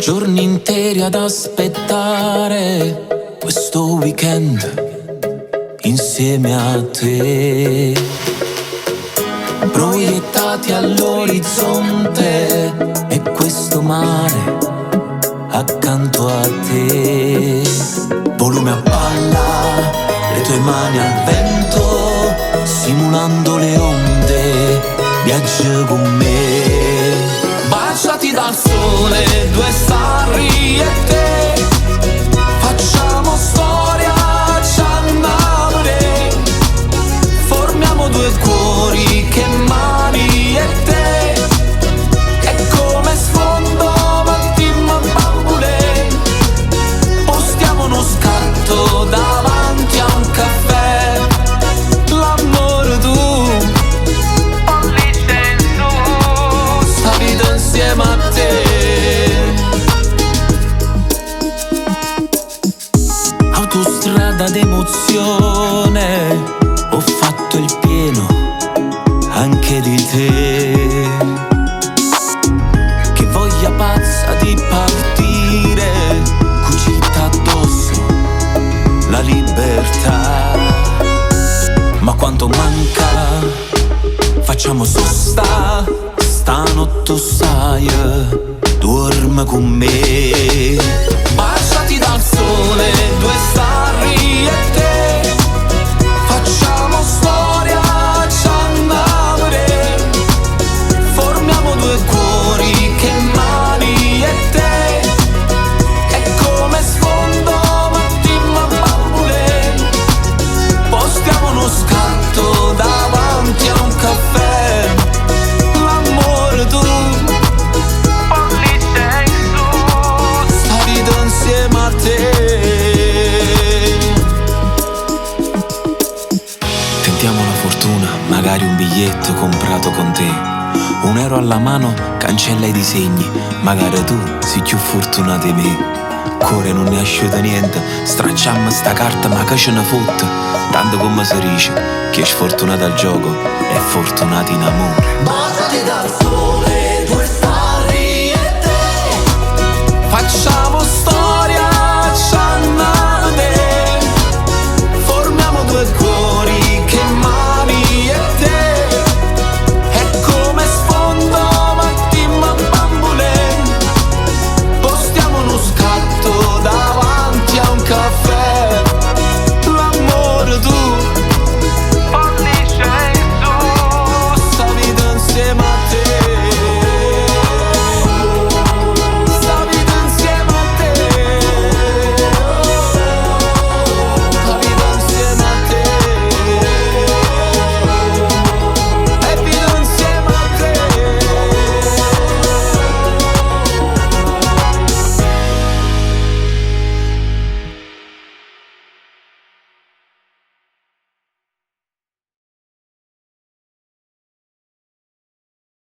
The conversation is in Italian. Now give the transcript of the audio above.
Giorni interi ad aspettare questo weekend insieme a te, proiettati all'orizzonte e questo mare accanto a te. Volume a palla, le tue mani al vento, simulando le onde, viaggia con me. Baciati dal sole, due starri e te, facciamo storia, ci innamoreremo. Formiamo due cuori che mani e te, è come sfondo mattina bambule. Postiamo uno scatto davanti a un caffè, l'amore tu, pollice in su, sta vita insieme a te. Autostrada d'emozione, ho fatto il pieno anche di te. Che voglia pazza di partire, cucita addosso la libertà. Ma quanto manca, facciamo sosta, stanotte sai, dormi con me. Baciati dal sole, due starri e te, facciamo storia, ci innamoreremo. Formiamo due cuori che mani e te, è come sfondo mattina bambule. Postiamo uno scatto davanti a un caffè, l'amore tu, pollice in su, sta vita insieme a te. Tentiamo la fortuna, magari un biglietto comprato con te. €1 alla mano cancella i disegni, magari tu sei più fortunato di me. Cuore non ne è asciuto niente, stracciamo sta carta ma che ce ne fotte. Tanto come si dice, chi è sfortunato al gioco è fortunato in amore. Baciati dal sole, due starri e te, facciamo storia.